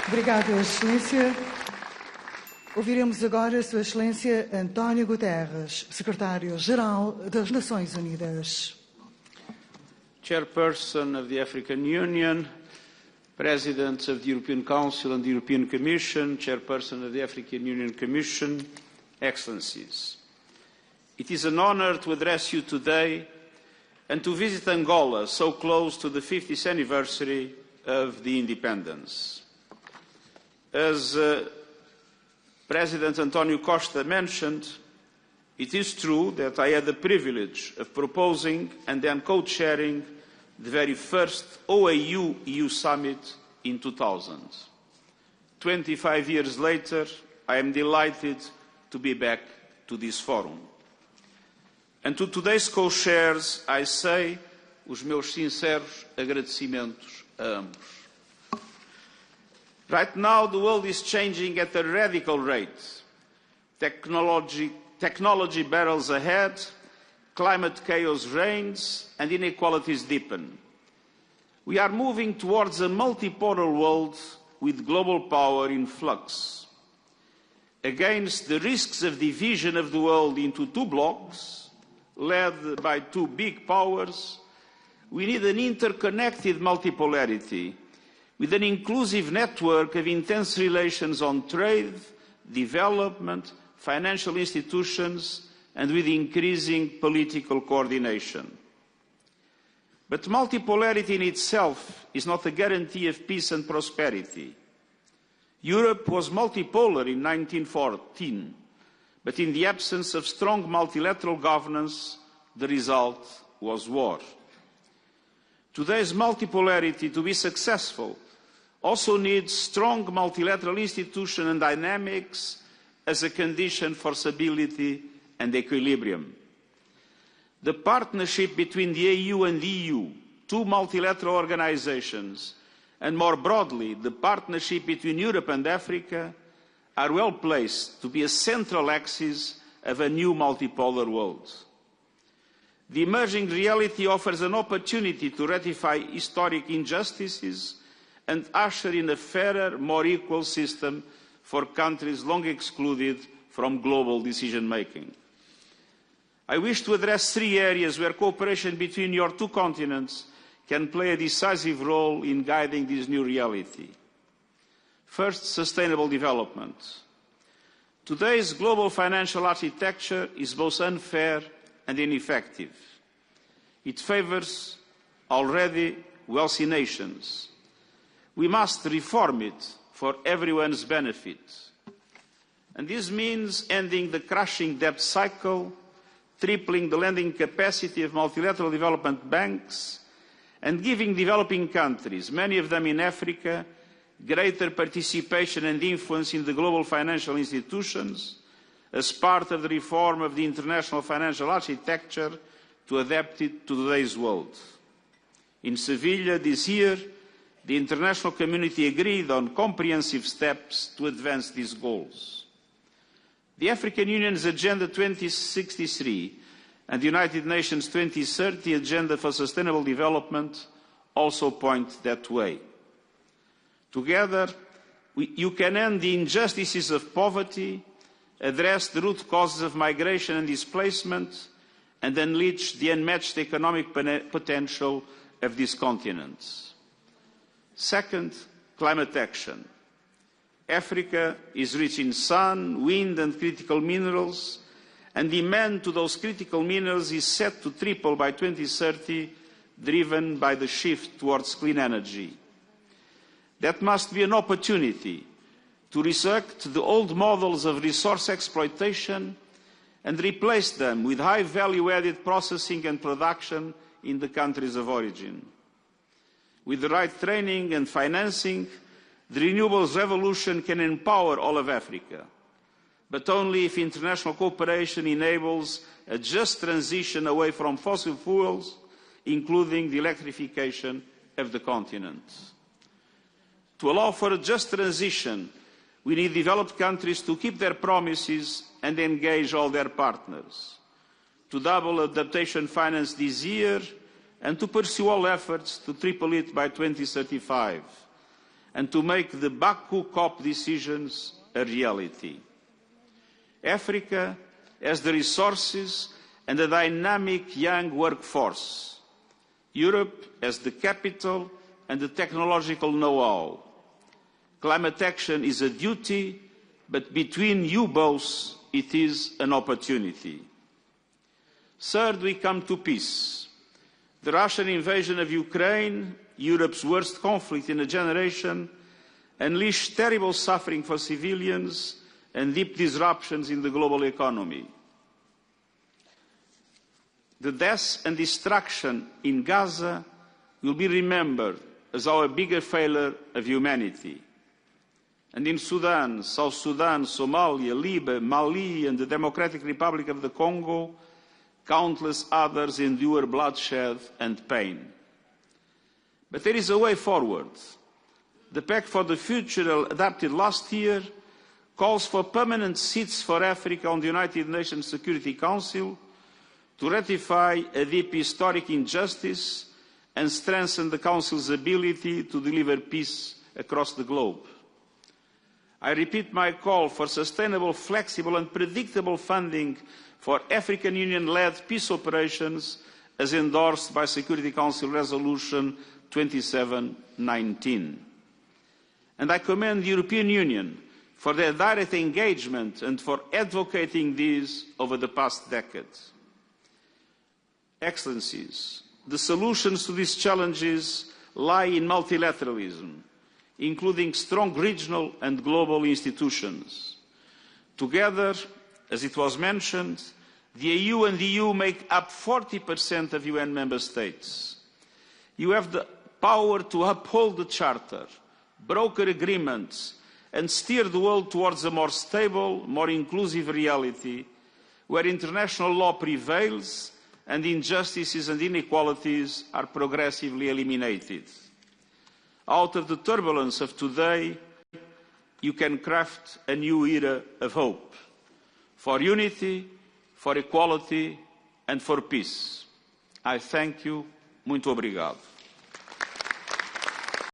Obrigada, Excelência. Ouviremos agora Sua Excelência António Guterres, Secretário-Geral das Nações Unidas. Chairperson of the African Union, Presidents of the European Council and the European Commission, Chairperson of the African Union Commission, Excellencies. It is an honor to address you today and to visit Angola, so close to the 50th anniversary of the independence. As President António Costa mentioned, it is true that I had the privilege of proposing and then co-chairing the very first OAU-EU summit in 2000. 25 years later, I am delighted to be back to this forum. And to today's co-chairs, I say os meus sinceros agradecimentos a ambos. Right now, the world is changing at a radical rate. Technology barrels ahead, climate chaos reigns, and inequalities deepen. We are moving towards a multipolar world with global power in flux. Against the risks of division of the world into two blocks, led by two big powers, we need an interconnected multipolarity with an inclusive network of intense relations on trade, development, financial institutions, and with increasing political coordination. But multipolarity in itself is not a guarantee of peace and prosperity. Europe was multipolar in 1914, but in the absence of strong multilateral governance, the result was war. Today's multipolarity, to be successful, also needs strong multilateral institutions and dynamics as a condition for stability and equilibrium. The partnership between the AU and the EU, two multilateral organizations, and more broadly, the partnership between Europe and Africa, are well placed to be a central axis of a new multipolar world. The emerging reality offers an opportunity to ratify historic injustices and usher in a fairer, more equal system for countries long excluded from global decision-making. I wish to address three areas where cooperation between your two continents can play a decisive role in guiding this new reality. First, sustainable development. Today's global financial architecture is both unfair and ineffective. It favours already wealthy nations. We must reform it for everyone's benefit. And this means ending the crashing debt cycle, tripling the lending capacity of multilateral development banks, and giving developing countries, many of them in Africa, greater participation and influence in the global financial institutions as part of the reform of the international financial architecture to adapt it to today's world. In Seville this year, the international community agreed on comprehensive steps to advance these goals. The African Union's Agenda 2063 and the United Nations 2030 Agenda for Sustainable Development also point that way. Together, you can end the injustices of poverty, address the root causes of migration and displacement, and unleash the unmatched economic potential of this continent. Second, climate action. Africa is rich in sun, wind and critical minerals, and demand to those critical minerals is set to triple by 2030, driven by the shift towards clean energy. That must be an opportunity to resurrect the old models of resource exploitation and replace them with high value-added processing and production in the countries of origin. With the right training and financing, the renewables revolution can empower all of Africa, but only if international cooperation enables a just transition away from fossil fuels, including the electrification of the continent. To allow for a just transition, we need developed countries to keep their promises and engage all their partners, to double adaptation finance this year and to pursue all efforts to triple it by 2035, and to make the Baku COP decisions a reality. Africa has the resources and a dynamic young workforce. Europe has the capital and the technological know-how. Climate action is a duty, but between you both, it is an opportunity. Third, we come to peace. The Russian invasion of Ukraine, Europe's worst conflict in a generation, unleashed terrible suffering for civilians and deep disruptions in the global economy. The deaths and destruction in Gaza will be remembered as our bigger failure of humanity. And in Sudan, South Sudan, Somalia, Libya, Mali and the Democratic Republic of the Congo, countless others endure bloodshed and pain. But there is a way forward. The Pact for the Future, adopted last year, calls for permanent seats for Africa on the United Nations Security Council to ratify a deep historic injustice and strengthen the Council's ability to deliver peace across the globe. I repeat my call for sustainable, flexible and predictable funding for African Union-led peace operations as endorsed by Security Council Resolution 2719. And I commend the European Union for their direct engagement and for advocating this over the past decades. Excellencies, the solutions to these challenges lie in multilateralism, including strong regional and global institutions. Together, as it was mentioned, the EU and the EU make up 40% of UN member states. You have the power to uphold the Charter, broker agreements, and steer the world towards a more stable, more inclusive reality, where international law prevails and injustices and inequalities are progressively eliminated. Out of the turbulence of today, you can craft a new era of hope for unity, for equality and for peace. I thank you. Muito obrigado.